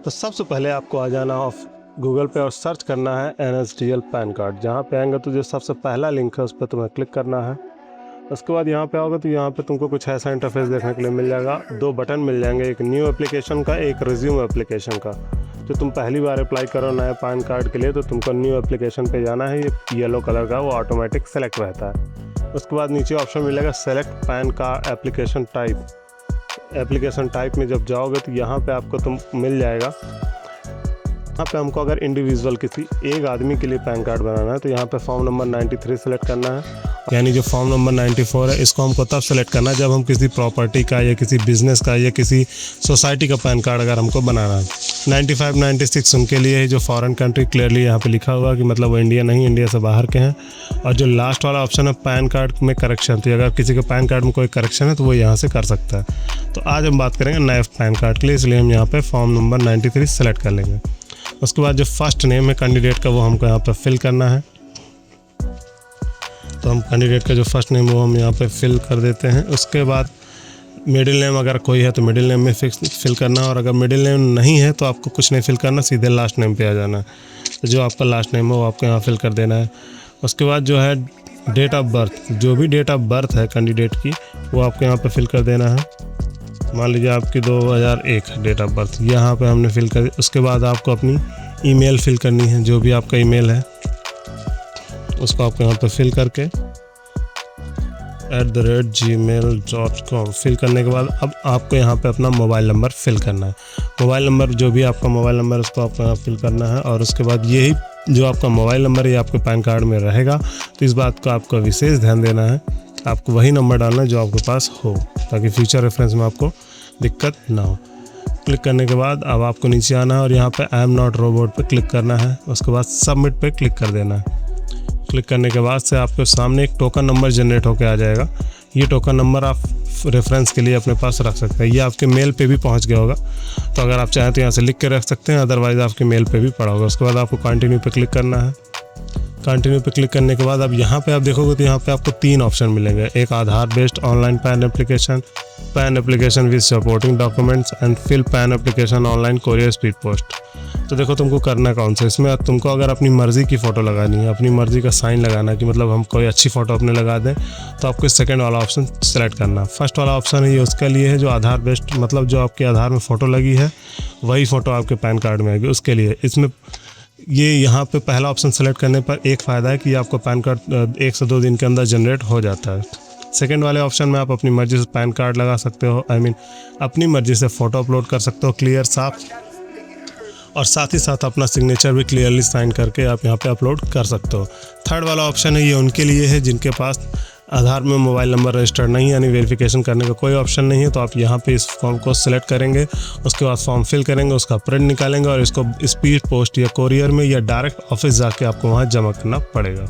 तो सबसे पहले आपको आ जाना ऑफ गूगल पे और सर्च करना है NSDL पैन कार्ड। जहाँ पे आएंगे तो जो सबसे पहला लिंक है उस पर तुम्हें क्लिक करना है। उसके बाद यहाँ पे आओगे तो यहाँ पे तुमको कुछ ऐसा इंटरफेस देखने के लिए मिल जाएगा। दो बटन मिल जाएंगे, एक न्यू एप्लीकेशन का, एक रिज्यूम एप्लीकेशन का। जो तुम पहली बार अप्लाई करो नए पैन कार्ड के लिए तो तुमको न्यू एप्लीकेशन पे जाना है। ये येलो कलर का वो ऑटोमेटिक सेलेक्ट रहता है। उसके बाद नीचे ऑप्शन मिलेगा select pan card application type. Application type में जब जाओगे तो यहाँ पे आपको तुम मिल जाएगा। यहाँ पे हमको अगर इंडिविजुअल किसी एक आदमी के लिए पैन कार्ड बनाना है तो यहाँ पे फॉर्म नंबर 93 सेलेक्ट करना है। यानी जो फॉर्म नंबर 94 है इसको हमको तब सेलेक्ट करना है जब हम किसी प्रॉपर्टी का या किसी बिजनेस का या किसी सोसाइटी का पैन कार्ड अगर हमको बनाना है। 95 96 उनके लिए है जो फॉरेन कंट्री, क्लियरली यहाँ पे लिखा हुआ कि मतलब वो इंडिया नहीं, इंडिया से बाहर के हैं। और जो लास्ट वाला ऑप्शन है पैन कार्ड में करेक्शन, तो अगर किसी के पैन कार्ड में कोई करेक्शन है तो वो यहाँ से कर सकता है। तो आज हम बात करेंगे नए पैन कार्ड के लिए, इसलिए हम यहाँ पे फॉर्म नंबर 93 सेलेक्ट कर लेंगे। उसके बाद जो फर्स्ट नेम है कैंडिडेट का वो हमको यहाँ पे फिल करना है। तो हम कैंडिडेट का जो फर्स्ट नेम वो हम यहाँ पे फिल कर देते हैं। उसके बाद मिडिल नेम अगर कोई है तो मिडिल नेम में फिल करना है, और अगर मिडिल नेम नहीं है तो आपको कुछ नहीं फिल करना, सीधे लास्ट नेम पे आ जाना है। तो जो आपका लास्ट नेम है वो आपको यहाँ फिल कर देना है। उसके बाद जो है डेट ऑफ बर्थ, जो भी डेट ऑफ बर्थ है कैंडिडेट की वो आपको यहाँ पे फिल कर देना है। मान लीजिए आपकी 2001 डेट ऑफ बर्थ, यहाँ पे हमने फिल कर दी। उसके बाद आपको अपनी ईमेल फिल करनी है, जो भी आपका ईमेल है उसको आपको यहाँ पे फिल करके @gmail.com फिल करने के बाद अब आपको यहाँ पे अपना मोबाइल नंबर फिल करना है। मोबाइल नंबर जो भी आपका मोबाइल नंबर उसको आपको यहाँ फिल करना है। और उसके बाद यही जो आपका मोबाइल नंबर है ये आपके पैन कार्ड में रहेगा, तो इस बात का आपको विशेष ध्यान देना है। आपको वही नंबर डालना है जो आपके पास हो, ताकि फ्यूचर रेफरेंस में आपको दिक्कत ना हो। क्लिक करने के बाद अब आपको नीचे आना है और यहाँ पे आई एम नॉट रोबोट पे क्लिक करना है। उसके बाद सबमिट पे क्लिक कर देना है। क्लिक करने के बाद से आपके सामने एक टोकन नंबर जनरेट होकर आ जाएगा। ये टोकन नंबर आप रेफरेंस के लिए अपने पास रख सकते हैं। ये आपके मेल पे भी पहुंच गया होगा, तो अगर आप चाहें तो यहाँ से लिख के रख सकते हैं, अदरवाइज़ आपके मेल पे भी पड़ा होगा। उसके बाद आपको कंटिन्यू पे क्लिक करना है। कंटिन्यू पे क्लिक करने के बाद अब यहाँ पे आप देखोगे तो यहाँ पे आपको 3 ऑप्शन मिलेंगे। एक Aadhaar based online PAN application with supporting documents and fill PAN application online courier speed post. तो देखो तुमको करना कौन सा। इसमें तुमको अगर अपनी मर्ज़ी की फ़ोटो लगानी है, अपनी मर्ज़ी का साइन लगाना है कि मतलब हम कोई अच्छी फ़ोटो अपने लगा दें, तो आपको सेकंड वाला ऑप्शन सेलेक्ट करना। फर्स्ट वाला ऑप्शन है ये उसके लिए है जो आधार बेस्ड, मतलब जो आपके आधार में फ़ोटो लगी है वही फ़ोटो आपके पैन कार्ड में आएगी, उसके लिए। इसमें ये यहाँ पे पहला ऑप्शन सेलेक्ट करने पर एक फ़ायदा है कि आपको पैन कार्ड 1 से 2 दिन के अंदर जनरेट हो जाता है। सेकंड वाले ऑप्शन में आप अपनी मर्ज़ी से पैन कार्ड लगा सकते हो, अपनी मर्ज़ी से फ़ोटो अपलोड कर सकते हो क्लियर साफ, और साथ ही साथ अपना सिग्नेचर भी क्लियरली साइन करके आप यहाँ पे अपलोड कर सकते हो। थर्ड वाला ऑप्शन है ये उनके लिए है जिनके पास आधार में मोबाइल नंबर रजिस्टर्ड नहीं है, यानी वेरिफिकेशन करने का कोई ऑप्शन नहीं है। तो आप यहाँ पे इस फॉर्म को सिलेक्ट करेंगे, उसके बाद फॉर्म फिल करेंगे, उसका प्रिंट निकालेंगे और इसको स्पीड पोस्ट या कोरियर में या डायरेक्ट ऑफिस जाके आपको वहाँ जमा करना पड़ेगा।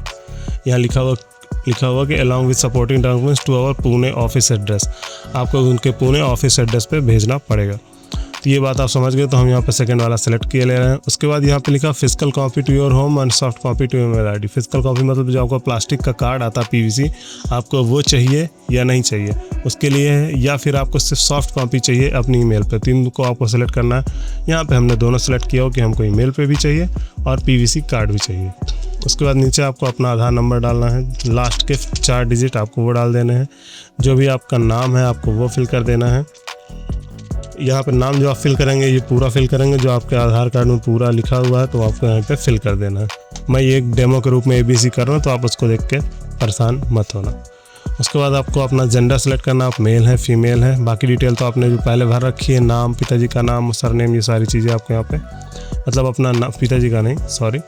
यहाँ लिखा हुआ कि along with supporting documents to our Pune office address, आपको उनके पुणे ऑफिस एड्रेस पे भेजना पड़ेगा। तो ये बात आप समझ गए। तो हम यहाँ पे सेकंड वाला सेलेक्ट किए ले रहे हैं। उसके बाद यहाँ पे लिखा physical copy to your home and soft copy to your mail ID. Physical copy मतलब जो आपको प्लास्टिक का कार्ड आता है PVC, आपको वो चाहिए या नहीं चाहिए उसके लिए है, या फिर आपको सिर्फ सॉफ्ट कॉपी चाहिए अपनी ईमेल पे। 3 को आपको सेलेक्ट करना है। यहाँ पे हमने दोनों सेलेक्ट किया हो कि हमको ईमेल पे भी चाहिए और PVC कार्ड भी चाहिए। उसके बाद नीचे आपको अपना आधार नंबर डालना है, लास्ट के 4 डिजिट आपको वो डाल देने हैं। जो भी आपका नाम है आपको वो फिल कर देना है। यहाँ पर नाम जो आप फिल करेंगे ये पूरा फिल करेंगे, जो आपके आधार कार्ड में पूरा लिखा हुआ है तो आपको यहाँ पे फिल कर देना है। मैं ये एक डेमो के रूप में ABC कर रहा हूँ, तो आप उसको देख के परेशान मत होना। उसके बाद आपको अपना जेंडर सेलेक्ट करना, आप मेल है फीमेल है। बाकी डिटेल तो आपने जो पहले भर रखी है, नाम, पिताजी का नाम, सरनेम, ये सारी चीज़ें आपको यहाँ पे, मतलब अपना पिताजी का नहीं, सॉरी,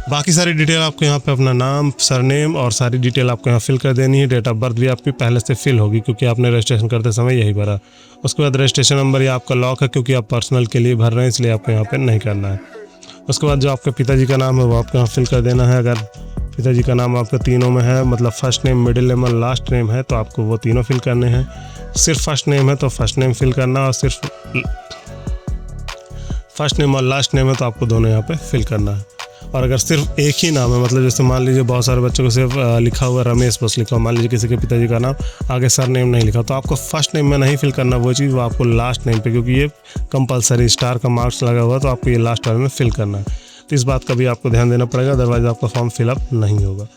बाकी सारी डिटेल आपको यहाँ पे अपना नाम, सरनेम और सारी डिटेल आपको यहाँ फिल कर देनी है। डेट ऑफ बर्थ भी आपकी पहले से फिल होगी क्योंकि आपने रजिस्ट्रेशन करते समय यही भरा। उसके बाद रजिस्ट्रेशन नंबर ये आपका लॉक है क्योंकि आप पर्सनल के लिए भर रहे हैं, इसलिए आपको यहाँ पे नहीं करना है। उसके बाद जो आपके पिताजी का नाम है वो आपको यहाँ फिल कर देना है। अगर पिताजी का नाम आपके तीनों में है, मतलब फर्स्ट नेम, मिडिल नेम और लास्ट नेम है, तो आपको वो तीनों फिल करने हैं। सिर्फ फर्स्ट नेम है तो फर्स्ट नेम फिल करना, और सिर्फ फर्स्ट नेम और लास्ट नेम है तो आपको दोनों यहाँ पे फिल करना है। और अगर सिर्फ एक ही नाम है, मतलब जैसे मान लीजिए बहुत सारे बच्चों को सिर्फ लिखा हुआ रमेश बस लिखा हुआ, मान लीजिए किसी के पिताजी का नाम आगे सर नेम नहीं लिखा, तो आपको फर्स्ट नेम में नहीं फिल करना वो चीज़, वो आपको लास्ट नेम पे, क्योंकि ये कंपलसरी स्टार का मार्क्स लगा हुआ है, तो आपको ये लास्ट वाले में फिल करना है। तो इस बात का भी आपको ध्यान देना पड़ेगा, अदरवाइज़ आपका फॉर्म फिलअप नहीं होगा।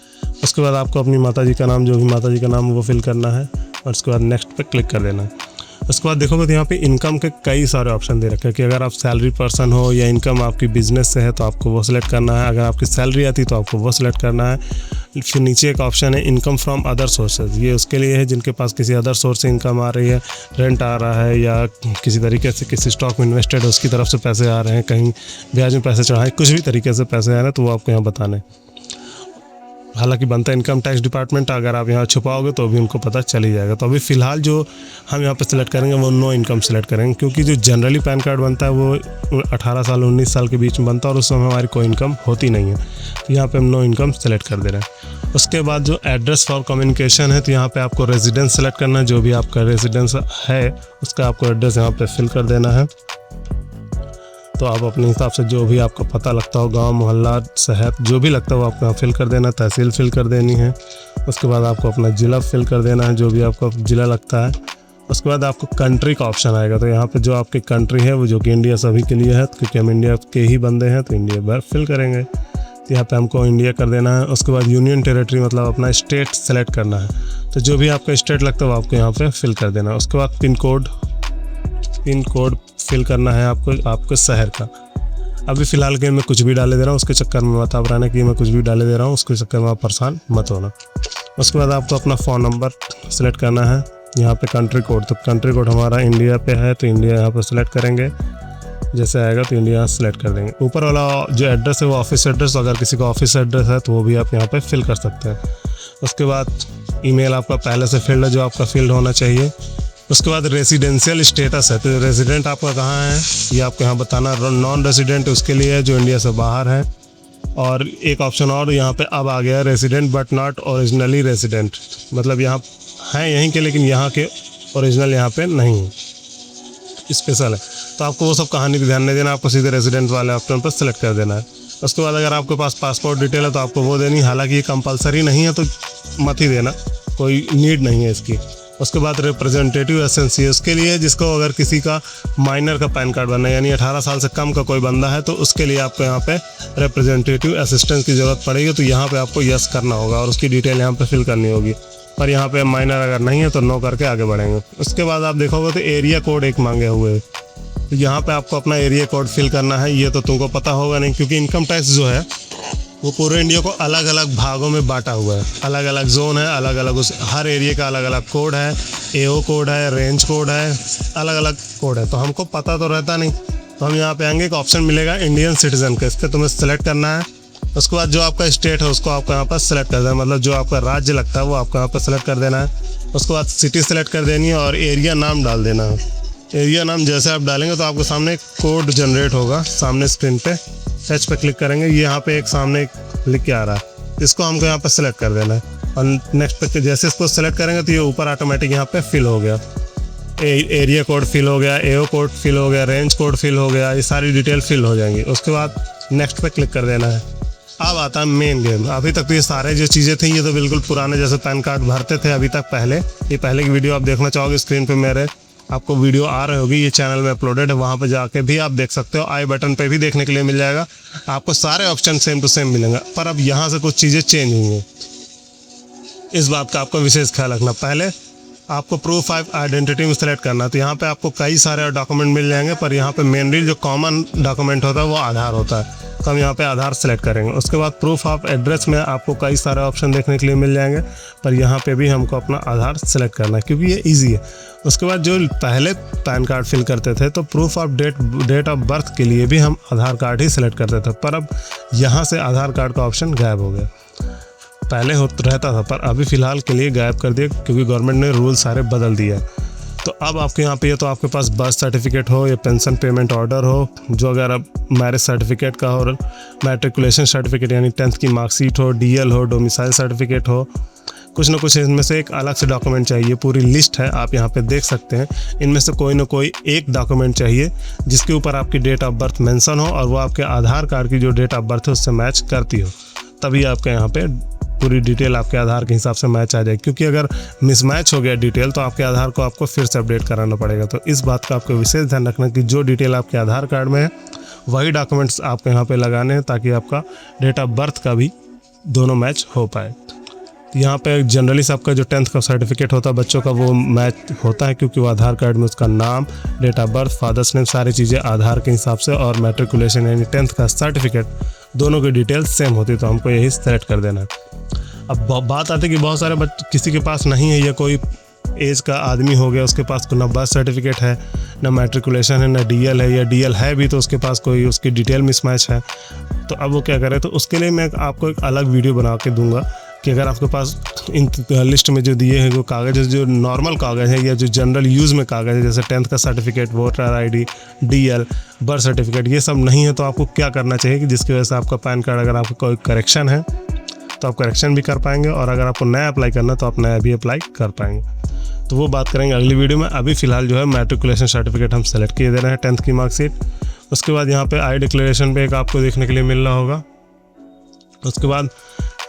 उसके बाद आपको अपनी माताजी का नाम, जो भी माताजी का नाम है वो फिल करना है, और उसके बाद नेक्स्ट पे क्लिक कर देना है। उसके बाद देखोगे तो यहाँ पे इनकम के कई सारे ऑप्शन दे रखे हैं कि अगर आप सैलरी पर्सन हो या इनकम आपकी बिजनेस से है तो आपको वो सिलेक्ट करना है, अगर आपकी सैलरी आती है तो आपको वो सिलेक्ट करना है। फिर नीचे एक ऑप्शन है इनकम फ्रॉम अदर सोर्सेज, ये उसके लिए है जिनके पास किसी अदर सोर्स से इनकम आ रही है, रेंट आ रहा है या किसी तरीके से किसी स्टॉक में इन्वेस्टेड है उसकी तरफ से पैसे आ रहे हैं, कहीं ब्याज में पैसे चढ़ाए, कुछ भी तरीके से पैसे आ रहे हैं तो वो आपको यहाँ बताने। हालांकि बनता है इनकम टैक्स डिपार्टमेंट, अगर आप यहाँ छुपाओगे तो भी उनको पता चल ही जाएगा। तो अभी फ़िलहाल जो हम यहाँ पे सिलेक्ट करेंगे वो नो इनकम सेलेक्ट करेंगे, क्योंकि जो जनरली पैन कार्ड बनता है वो 18 साल 19 साल के बीच में बनता है और उस समय हमारी कोई इनकम होती नहीं है, तो यहाँ पे हम नो इनकम सेलेक्ट कर दे रहे हैं। उसके बाद जो एड्रेस फॉर कम्युनिकेशन है, तो यहाँ पर आपको रेजिडेंस सेलेक्ट करना है, जो भी आपका रेजिडेंस है उसका आपको एड्रेस यहाँ पर फिल कर देना है। तो आप अपने हिसाब से जो भी आपका पता लगता हो, गांव मोहल्ला शहर जो भी लगता है वो आपको यहाँ फिल कर देना, तहसील फिल कर देनी है। उसके बाद आपको अपना ज़िला फिल कर देना है, जो भी आपका ज़िला लगता है। उसके बाद आपको कंट्री का ऑप्शन आएगा, तो यहाँ पे जो आपकी कंट्री है वो जो कि इंडिया सभी के लिए है, क्योंकि हम इंडिया के ही बंदे हैं तो इंडिया भर फिल करेंगे, तो यहाँ पर हमको इंडिया कर देना है। उसके बाद यूनियन टेरेटरी मतलब अपना स्टेट सेलेक्ट करना है, तो जो भी आपका स्टेट लगता है वो आपको यहाँ पर फिल कर देना है। उसके बाद पिन कोड फिल करना है आपको शहर का। अभी फ़िलहाल के मैं कुछ भी डाले दे रहा हूँ, उसके चक्कर में मत आप रहना कि मैं कुछ भी डाले दे रहा हूँ, उसके चक्कर में आप परेशान मत होना। उसके बाद आपको अपना फ़ोन नंबर सेलेक्ट करना है, यहाँ पे कंट्री कोड, तो कंट्री कोड हमारा इंडिया पे है तो इंडिया यहाँ पे सेलेक्ट करेंगे, जैसे आएगा तो इंडिया सेलेक्ट कर देंगे। ऊपर वाला जो एड्रेस है वो ऑफिस एड्रेस, अगर किसी का ऑफिस एड्रेस है तो वो भी आप यहाँ पर फिल कर सकते हैं। उसके बाद ईमेल आपका पहले से फील्ड है जो आपका फील्ड होना चाहिए। उसके बाद रेसिडेंशियल स्टेटस है, तो रेजिडेंट आपका कहाँ है ये आपको यहाँ बताना। नॉन रेजिडेंट उसके लिए है जो इंडिया से बाहर है। और एक ऑप्शन और यहाँ पे अब आ गया है, resident but not originally resident, मतलब यहाँ हैं यहीं के लेकिन यहाँ के ओरिजिनल यहाँ पे नहीं है, स्पेशल है। तो आपको वो सब कहानी पर ध्यान नहीं देना, आपको सीधे रेजिडेंट वाले ऑप्शन पर सेलेक्ट कर देना है। उसके बाद अगर आपके पास पासपोर्ट डिटेल है तो आपको वो देनी, हालांकि ये कंपलसरी नहीं है तो मत ही देना, कोई नीड नहीं है इसकी। उसके बाद रिप्रेजेंटेटिव एसेंसी उसके लिए जिसको अगर किसी का माइनर का पैन कार्ड बनना है, यानी 18 साल से कम का कोई बंदा है तो उसके लिए आपको यहाँ पे रिप्रेजेंटेटिव असिस्टेंस की ज़रूरत पड़ेगी, तो यहाँ पे आपको यस करना होगा और उसकी डिटेल यहाँ पे फिल करनी होगी। पर यहाँ पे माइनर अगर नहीं है तो नो करके आगे बढ़ेंगे। उसके बाद आप देखोगे तो एरिया कोड एक मांगे हुए, तो यहाँ पर आपको अपना एरिया कोड फिल करना है। ये तो तुमको पता होगा नहीं, क्योंकि इनकम टैक्स जो है वो पूरे इंडिया को अलग अलग भागों में बांटा हुआ है, अलग अलग जोन है, अलग अलग उस हर एरिया का अलग अलग कोड है, एओ कोड है, रेंज कोड है, अलग अलग कोड है, तो हमको पता तो रहता नहीं। तो हम यहाँ पे आएंगे, एक ऑप्शन मिलेगा इंडियन सिटीजन का, इस पर तुम्हें सेलेक्ट करना है। उसके बाद जो आपका स्टेट है उसको आपको यहाँ पर सेलेक्ट कर देना है, मतलब जो आपका राज्य लगता है वो आपको यहाँ पर सेलेक्ट कर देना है। उसके बाद सिटी सेलेक्ट कर देनी है और एरिया नाम डाल देना है। एरिया नाम जैसे आप डालेंगे तो आपके सामने कोड जनरेट होगा सामने स्क्रीन पे, सर्च पे क्लिक करेंगे, ये यहाँ पे एक सामने लिख के आ रहा है, इसको हमको यहाँ पे सेलेक्ट कर देना है। और नेक्स्ट पे जैसे इसको सेलेक्ट करेंगे तो ये ऊपर ऑटोमेटिक यहाँ पे फिल हो गया, एरिया कोड फिल हो गया, एओ कोड फिल हो गया, रेंज कोड फिल हो गया, ये सारी डिटेल फिल हो जाएंगी। उसके बाद नेक्स्ट पे क्लिक कर देना है। अब आता है मेन गेम। अभी तक तो ये सारे जो चीज़ें थी ये तो बिल्कुल पुराने जैसे पैन कार्ड भरते थे अभी तक, ये पहले की वीडियो आप देखना चाहोगे स्क्रीन पे मेरे आपको वीडियो आ रही होगी, ये चैनल में अपलोडेड है, वहाँ पे जाके भी आप देख सकते हो। आई बटन पे भी देखने के लिए मिल जाएगा, आपको सारे ऑप्शन सेम टू सेम मिलेंगे। पर अब यहाँ से कुछ चीज़ें चेंज हुई हैं, इस बात का आपको विशेष ख्याल रखना। पहले आपको प्रूफ ऑफ आइडेंटिटी में सेलेक्ट करना है, तो यहाँ पे आपको कई सारे डॉक्यूमेंट मिल जाएंगे, पर यहाँ पे मेनली जो कॉमन डॉक्यूमेंट होता है वो आधार होता है, तो हम यहाँ पे आधार सेलेक्ट करेंगे। उसके बाद प्रूफ ऑफ एड्रेस में आपको कई सारे ऑप्शन देखने के लिए मिल जाएंगे, पर यहाँ पे भी हमको अपना आधार सेलेक्ट करना है क्योंकि ये ईजी है। उसके बाद जो पहले पैन कार्ड फिल करते थे तो proof of date of birth के लिए भी हम आधार कार्ड ही सिलेक्ट करते थे, पर अब यहाँ से आधार कार्ड का ऑप्शन गायब हो गया। पहले रहता था पर अभी फ़िलहाल के लिए गायब कर दिया क्योंकि गवर्नमेंट ने रूल सारे बदल दिया। तो अब आपके यहाँ पे ये तो आपके पास बर्थ सर्टिफिकेट हो या पेंशन पेमेंट ऑर्डर हो, जो अगर अब मैरिज सर्टिफिकेट का हो, मैट्रिकुलेशन सर्टिफिकेट यानी 10th की मार्कशीट हो, डीएल हो, डोमिसाइल सर्टिफिकेट हो, कुछ ना कुछ इनमें से एक अलग से डॉक्यूमेंट चाहिए। पूरी लिस्ट है, आप यहाँ पे देख सकते हैं। इनमें से कोई ना कोई एक डॉक्यूमेंट चाहिए जिसके ऊपर आपकी डेट ऑफ बर्थ मेंशन हो और वो आपके आधार कार्ड की जो डेट ऑफ बर्थ है उससे मैच करती हो, तभी आपके यहाँ पे पूरी डिटेल आपके आधार के हिसाब से मैच आ जाएगी। क्योंकि अगर मिसमैच हो गया डिटेल तो आपके आधार को आपको फिर से अपडेट कराना पड़ेगा। तो इस बात का आपको विशेष ध्यान रखना कि जो डिटेल आपके आधार कार्ड में है वही डॉक्यूमेंट्स आपको यहाँ पे लगाने हैं, ताकि आपका डेट ऑफ बर्थ का भी दोनों मैच हो पाए। यहाँ पे जनरली सबका जो 10th का सर्टिफिकेट होता है बच्चों का वो मैच होता है, क्योंकि वो आधार कार्ड में उसका नाम, date of birth, father's name, सारी चीज़ें आधार के हिसाब से, और मैट्रिकुलेशन यानी 10th का सर्टिफिकेट दोनों की डिटेल सेम होती है। तो हमको यही सेलेक्ट कर देना है। अब बात आती है कि बहुत सारे किसी के पास नहीं है, या कोई एज का आदमी हो गया उसके पास ना बर्थ सर्टिफिकेट है, ना मैट्रिकुलेशन है, ना DL है, या DL है भी तो उसके पास कोई उसकी डिटेल मिसमैच है। तो अब वो क्या करे, तो उसके लिए मैं आपको एक अलग वीडियो बना के दूंगा कि अगर आपके पास इन लिस्ट में जो दिए हैं वो कागज़, जो नॉर्मल कागज़ है या जो जनरल यूज़ में कागज़ है, जैसे 10th का certificate, voter ID, DL, birth certificate, ये सब नहीं है, तो आपको क्या करना चाहिए कि जिसकी वजह से आपका पैन कार्ड अगर आपका कोई करेक्शन है तो आप करेक्शन भी कर पाएंगे, और अगर आपको नया अप्लाई करना तो आप नया भी अप्लाई कर पाएंगे। तो वो बात करेंगे अगली वीडियो में। अभी फ़िलहाल जो है मैट्रिकुलेशन सर्टिफिकेट हम सेलेक्ट किए दे रहे हैं, 10th की मार्कशीट। उसके बाद यहाँ पे आई डिक्लेरेशन पे एक आपको देखने के लिए मिल रहा होगा। उसके बाद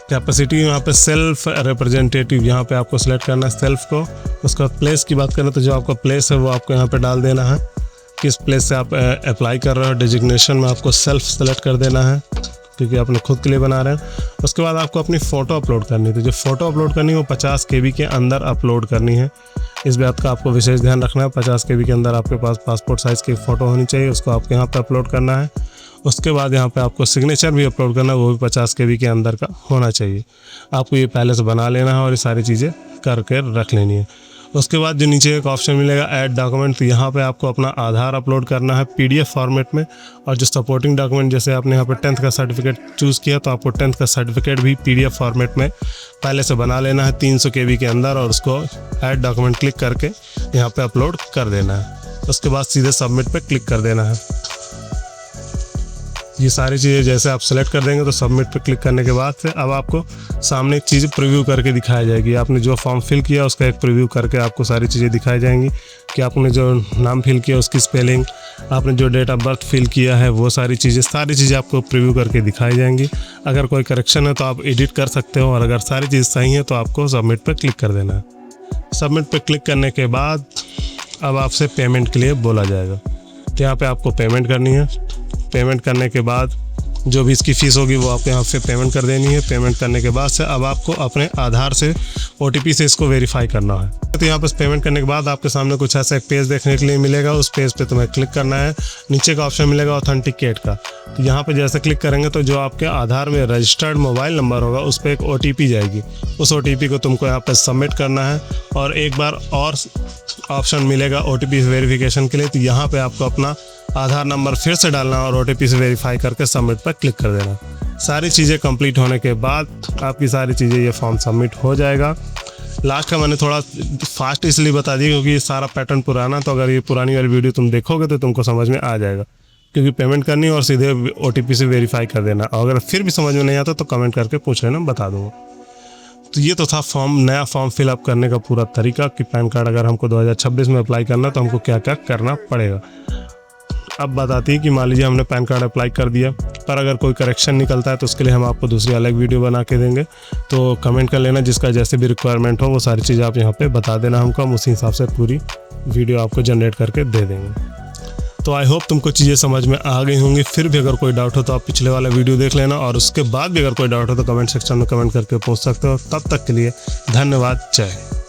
कैपेसिटी, यहाँ पे सेल्फ रिप्रेजेंटेटिव, यहाँ पे आपको सेलेक्ट करना है सेल्फ को। उसके बाद प्लेस की बात करें तो जो आपका प्लेस है वो आपको यहाँ पे डाल देना है, किस प्लेस से आप अप्लाई कर रहे हो। डेजिग्नेशन में आपको सेल्फ सेलेक्ट कर देना है, क्योंकि आपने खुद के लिए बना रहे हैं। उसके बाद आपको अपनी फ़ोटो अपलोड करनी है। तो जो फ़ोटो अपलोड करनी है वो 50 KB के अंदर अपलोड करनी है। इस बात का आपको विशेष ध्यान रखना है। 50 KB के अंदर आपके पास पासपोर्ट साइज़ की फ़ोटो होनी चाहिए, उसको आपको यहाँ पे अपलोड करना है। उसके बाद यहाँ पे आपको सिग्नेचर भी अपलोड करना है, वो भी 50 KB के अंदर का होना चाहिए। आपको ये पहले से बना लेना है और ये सारी चीज़ें करके रख लेनी है। उसके बाद जो नीचे एक ऑप्शन मिलेगा ऐड डॉक्यूमेंट, तो यहाँ पे आपको अपना आधार अपलोड करना है PDF फॉर्मेट में, और जो सपोर्टिंग डॉक्यूमेंट, जैसे आपने यहाँ पे 10th का सर्टिफिकेट चूज़ किया तो आपको 10th का सर्टिफिकेट भी PDF फॉर्मेट में पहले से बना लेना है 300 KB के अंदर, और उसको ऐड डॉक्यूमेंट क्लिक करके यहाँ पे अपलोड कर देना है। उसके बाद सीधे सबमिट पे क्लिक कर देना है। ये सारी चीज़ें जैसे आप सेलेक्ट कर देंगे तो सबमिट पे क्लिक करने के बाद से अब आपको सामने एक चीज़ प्रीव्यू करके दिखाई जाएगी। आपने जो फॉर्म फिल किया उसका एक प्रीव्यू करके आपको सारी चीज़ें दिखाई जाएंगी कि आपने जो नाम फिल किया उसकी स्पेलिंग, आपने जो डेट ऑफ बर्थ फिल किया है वो सारी चीज़ें आपको प्रीव्यू करके दिखाई जाएंगी। अगर कोई करेक्शन है तो आप एडिट कर सकते हो, और अगर सारी चीज़ सही है तो आपको सबमिट पर क्लिक कर देना है। सबमिट पर क्लिक करने के बाद अब आपसे पेमेंट के लिए बोला जाएगा, तो यहाँ पर आपको पेमेंट करनी है। पेमेंट करने के बाद जो भी इसकी फ़ीस होगी वो आपको यहाँ पे पेमेंट कर देनी है। पेमेंट करने के बाद से अब आपको अपने आधार से OTP से इसको वेरीफाई करना है। तो यहाँ पर पेमेंट करने के बाद आपके सामने कुछ ऐसा एक पेज देखने के लिए मिलेगा। उस पेज पे तुम्हें क्लिक करना है। नीचे का ऑप्शन मिलेगा ऑथेंटिकेट का, तो यहाँ पे जैसे क्लिक करेंगे तो जो आपके आधार में रजिस्टर्ड मोबाइल नंबर होगा उस पर एक OTP जाएगी। उस OTP को तुमको यहाँ पर सबमिट करना है, और एक बार और ऑप्शन मिलेगा OTP वेरिफिकेशन के लिए। तो यहाँ पे आपको अपना आधार नंबर फिर से डालना और OTP से वेरीफाई करके सबमिट पर क्लिक कर देना। सारी चीज़ें कंप्लीट होने के बाद आपकी सारी चीज़ें ये फॉर्म सबमिट हो जाएगा। लास्ट का मैंने थोड़ा फास्ट इसलिए बता दिया क्योंकि ये सारा पैटर्न पुराना, तो अगर ये पुरानी वाली वीडियो तुम देखोगे तो तुमको समझ में आ जाएगा, क्योंकि पेमेंट करनी और सीधे OTP से वेरीफाई कर देना। और अगर फिर भी समझ में नहीं आता तो कमेंट करके पूछ लेना, बता दूँगा। तो ये तो था नया फॉर्म फिलअप करने का पूरा तरीका कि पैन कार्ड अगर हमको 2026 में अप्लाई करना तो हमको क्या क्या करना पड़ेगा। अब बात आती है कि मान लीजिए हमने पैन कार्ड अप्लाई कर दिया, पर अगर कोई करेक्शन निकलता है तो उसके लिए हम आपको दूसरी अलग वीडियो बना के देंगे। तो कमेंट कर लेना, जिसका जैसे भी रिक्वायरमेंट हो वो सारी चीज़ें आप यहाँ पे बता देना हमको, हम उसी हिसाब से पूरी वीडियो आपको जनरेट करके दे देंगे। तो आई होप तुमको चीज़ें समझ में आ गई होंगी। फिर भी अगर कोई डाउट हो तो आप पिछले वाला वीडियो देख लेना, और उसके बाद भी अगर कोई डाउट हो तो कमेंट सेक्शन में कमेंट करके पूछ सकते हो। तब तक के लिए धन्यवाद। जय हिंद।